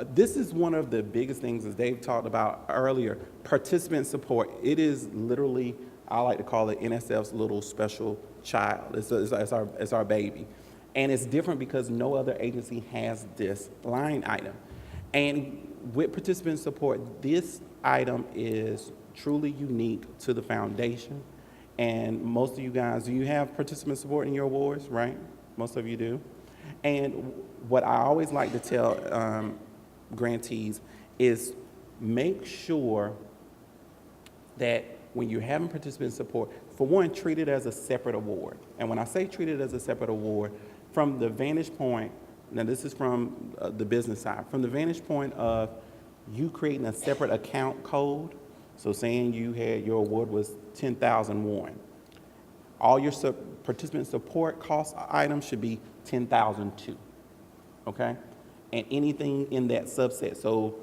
This is one of the biggest things, as Dave talked about earlier, participant support. It is literally, I like to call it NSF's little special child. It's our baby. And it's different because no other agency has this line item. And with participant support, this item is truly unique to the foundation. And most of you guys, do you have participant support in your awards, right? Most of you do. And what I always like to tell grantees is make sure that when you're having participant support, for one, treat it as a separate award. And when I say treat it as a separate award, from the vantage point, now this is from the business side, from the vantage point of you creating a separate account code, so saying you had your award was 10,001, all your participant support cost items should be 10,002, okay? And anything in that subset, so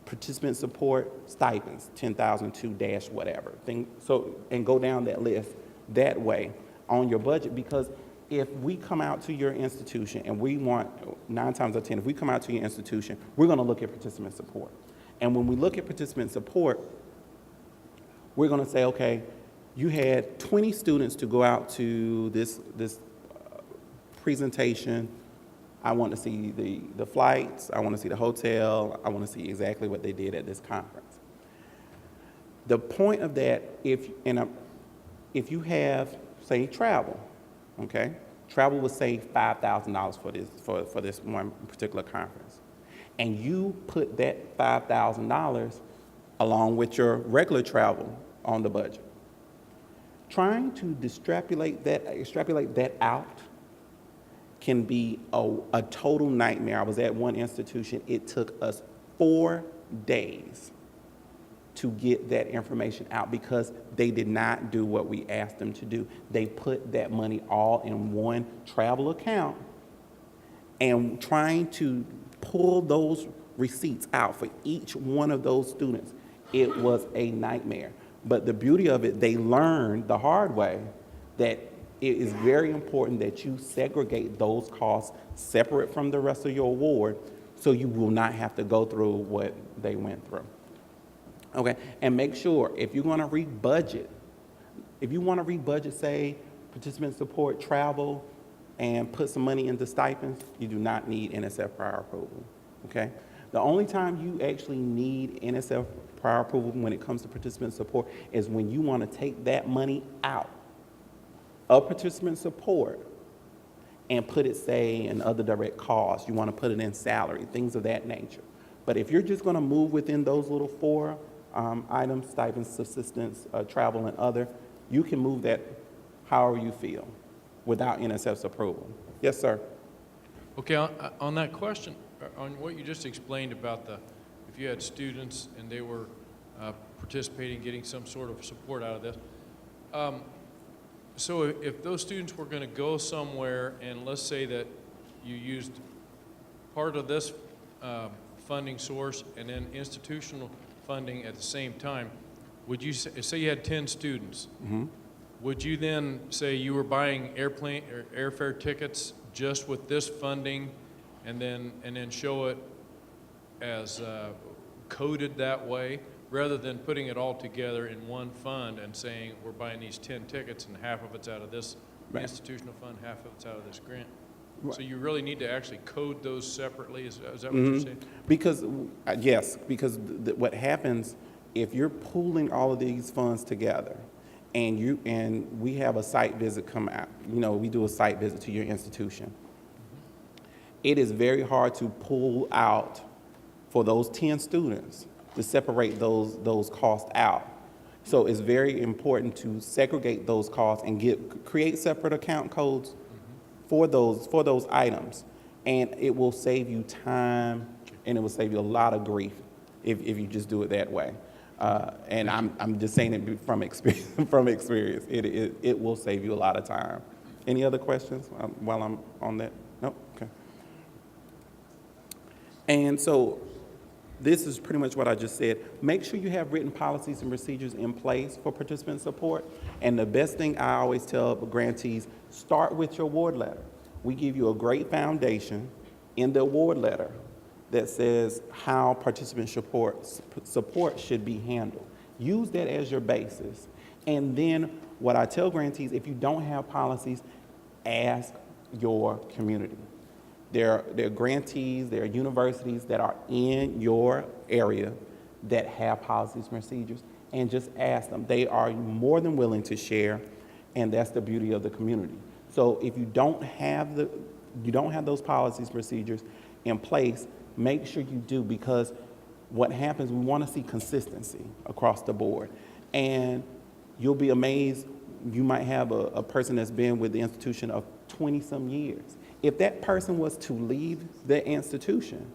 participant support stipends, 10,002 dash whatever, so, and go down that list that way on your budget, because if we come out to your institution and we want, 9 times out of 10, if we come out to your institution, we're gonna look at participant support. And when we look at participant support, we're gonna say, okay, you had 20 students to go out to this presentation. I want to see the flights, I want to see the hotel, I want to see exactly what they did at this conference. The point of that, if you have, say, travel, okay? Travel would save $5,000 for this one particular conference. And you put that $5,000 along with your regular travel on the budget. Trying to extrapolate that out can be a total nightmare. I was at one institution, it took us 4 days to get that information out because they did not do what we asked them to do. They put that money all in one travel account, and trying to pull those receipts out for each one of those students, it was a nightmare. But the beauty of it, they learned the hard way that it is very important that you segregate those costs separate from the rest of your award so you will not have to go through what they went through. Okay, and make sure if you're gonna rebudget, say, participant support, travel, and put some money into stipends, you do not need NSF prior approval, okay? The only time you actually need NSF prior approval when it comes to participant support is when you wanna take that money out of participant support and put it, say, in other direct costs. You wanna put it in salary, things of that nature. But if you're just gonna move within those little 4 items, stipends, subsistence, travel, and other, you can move that however you feel without NSF's approval. Yes, sir. Okay, on that question, on what you just explained about if you had students and they were participating, getting some sort of support out of this, so if those students were going to go somewhere, and let's say that you used part of this funding source and then institutional funding at the same time, would you say you had 10 students? Mm-hmm. Would you then say you were buying airplane or airfare tickets just with this funding, and then show it as coded that way, rather than putting it all together in one fund and saying we're buying these 10 tickets and half of it's out of this institutional fund, half of it's out of this grant? Right. So you really need to actually code those separately. Is that what you're saying? Because yes, because what happens if you're pooling all of these funds together, and we have a site visit come out. We do a site visit to your institution. It is very hard to pull out for those 10 students to separate those costs out. So it's very important to segregate those costs and create separate account codes for those items, and it will save you time and it will save you a lot of grief if you just do it that way. And I'm just saying it from experience. It will save you a lot of time. Any other questions while I'm on that? No? Okay. And so this is pretty much what I just said. Make sure you have written policies and procedures in place for participant support. And the best thing I always tell grantees, start with your award letter. We give you a great foundation in the award letter. that says how participant support should be handled. Use that as your basis. And then what I tell grantees, if you don't have policies, ask your community. There are grantees, there are universities that are in your area that have policies and procedures, and just ask them. They are more than willing to share, and that's the beauty of the community. So if you don't have those policies and procedures in place, make sure you do, because what happens, we want to see consistency across the board. And you'll be amazed, you might have a person that's been with the institution of 20-some years. If that person was to leave the institution,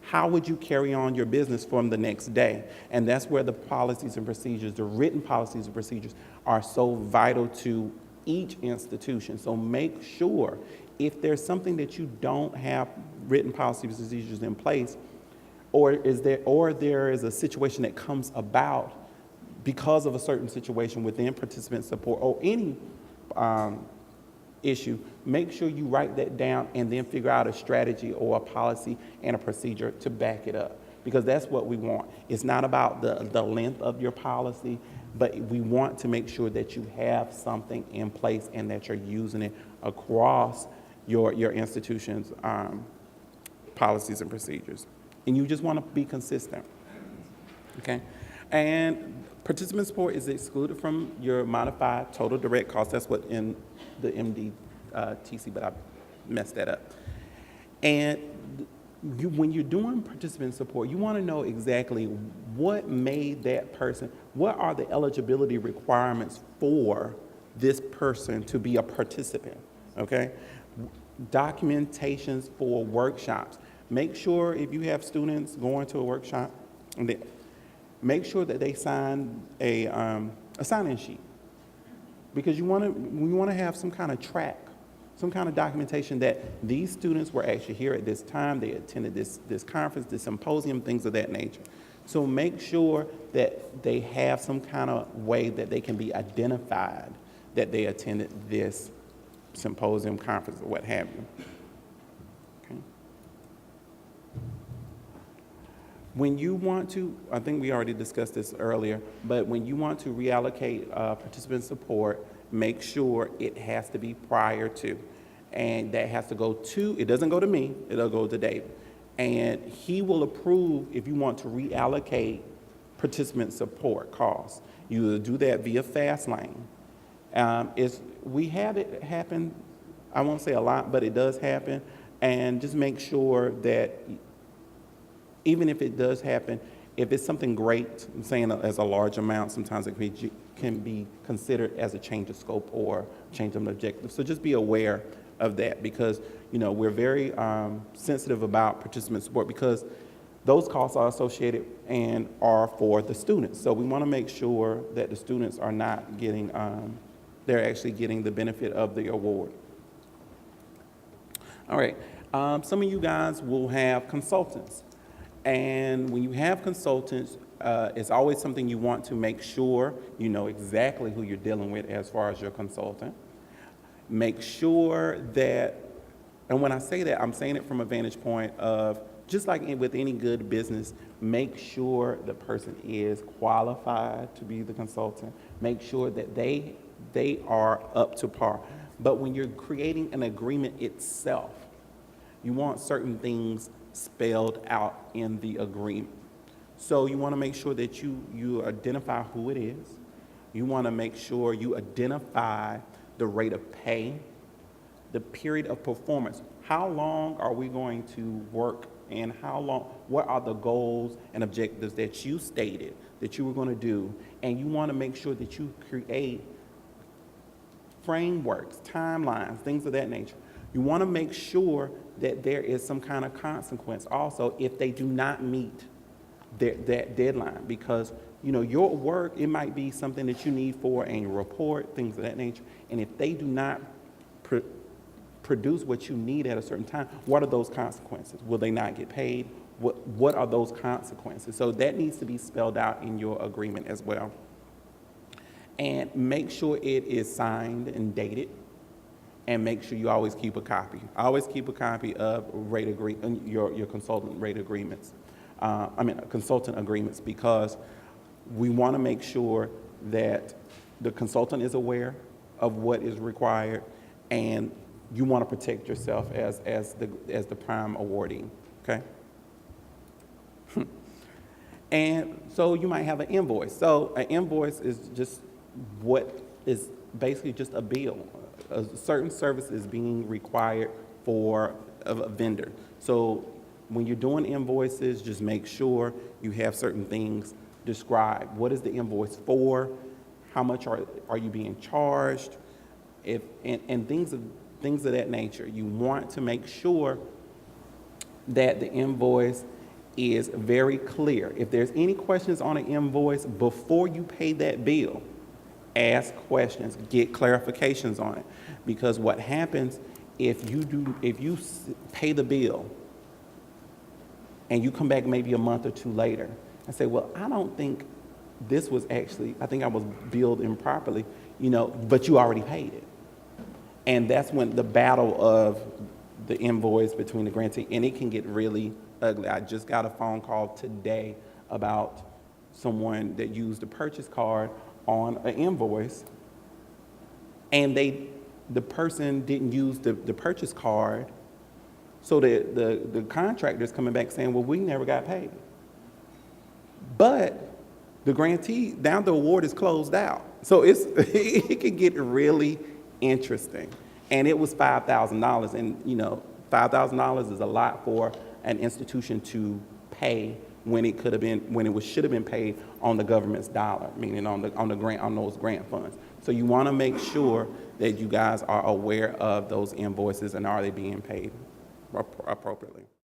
how would you carry on your business from the next day? And that's where the policies and procedures, the written policies and procedures, are so vital to each institution. So make sure, if there's something that you don't have written policies and procedures in place, or there is a situation that comes about because of a certain situation within participant support or any issue, make sure you write that down and then figure out a strategy or a policy and a procedure to back it up, because that's what we want. It's not about the length of your policy, but we want to make sure that you have something in place and that you're using it across your institution's policies and procedures. And you just want to be consistent, okay? And participant support is excluded from your modified total direct cost. That's what in the MDTC, but I messed that up. And when you're doing participant support, you want to know exactly what made that person, what are the eligibility requirements for this person to be a participant, okay? Documentations for workshops. Make sure if you have students going to a workshop, make sure that they sign a sign-in sheet, because we want to have some kind of track, some kind of documentation that these students were actually here at this time, they attended this conference, this symposium, things of that nature. So make sure that they have some kind of way that they can be identified that they attended this symposium, conference, or what have you. Okay. When you want to, I think we already discussed this earlier, but when you want to reallocate participant support, make sure it has to be prior to. And that has to go to, it doesn't go to me, it'll go to David. And he will approve if you want to reallocate participant support costs. You do that via FastLane. We have it happen, I won't say a lot, but it does happen. And just make sure that even if it does happen, if it's something great, I'm saying as a large amount, sometimes it can be considered as a change of scope or change of objective. So just be aware of that, because we're very sensitive about participant support, because those costs are associated and are for the students. So we want to make sure that the students are not getting, they're actually getting the benefit of the award. All right, some of you guys will have consultants. And when you have consultants, it's always something you want to make sure you know exactly who you're dealing with as far as your consultant. Make sure that, and when I say that, I'm saying it from a vantage point of, just like with any good business, make sure the person is qualified to be the consultant. Make sure that they are up to par. But when you're creating an agreement itself, you want certain things spelled out in the agreement. So you want to make sure that you identify who it is. You want to make sure you identify the rate of pay, the period of performance. How long are we going to work, and what are the goals and objectives that you stated that you were going to do? And you want to make sure that you create frameworks, timelines, things of that nature. You want to make sure that there is some kind of consequence also if they do not meet that deadline, because your work, it might be something that you need for a report, things of that nature, and if they do not produce what you need at a certain time, what are those consequences? Will they not get paid? What are those consequences? So that needs to be spelled out in your agreement as well. And make sure it is signed and dated. and make sure you always keep a copy. Always keep a copy of your consultant rate agreements. Consultant agreements, because we want to make sure that the consultant is aware of what is required, and you want to protect yourself as the prime awardee. Okay. And so you might have an invoice. So an invoice is just what is basically just a bill. A certain service is being required for a vendor. So when you're doing invoices, just make sure you have certain things described. What is the invoice for? How much are you being charged? And things of that nature. You want to make sure that the invoice is very clear. If there's any questions on an invoice before you pay that bill, ask questions, get clarifications on it. Because what happens if you pay the bill and you come back maybe a month or two later and say, well, I don't think this was actually, I think I was billed improperly, but you already paid it. And that's when the battle of the invoice between the grantee, and it can get really ugly. I just got a phone call today about someone that used a purchase card on an invoice, and the person didn't use the purchase card, so the contractor's coming back saying, well, we never got paid. But the grantee, now the award is closed out. So it can get really interesting. And it was $5,000, and $5,000 is a lot for an institution to pay when it should have been paid on the government's dollar, meaning on those grant funds. So you want to make sure that you guys are aware of those invoices and are they being paid appropriately.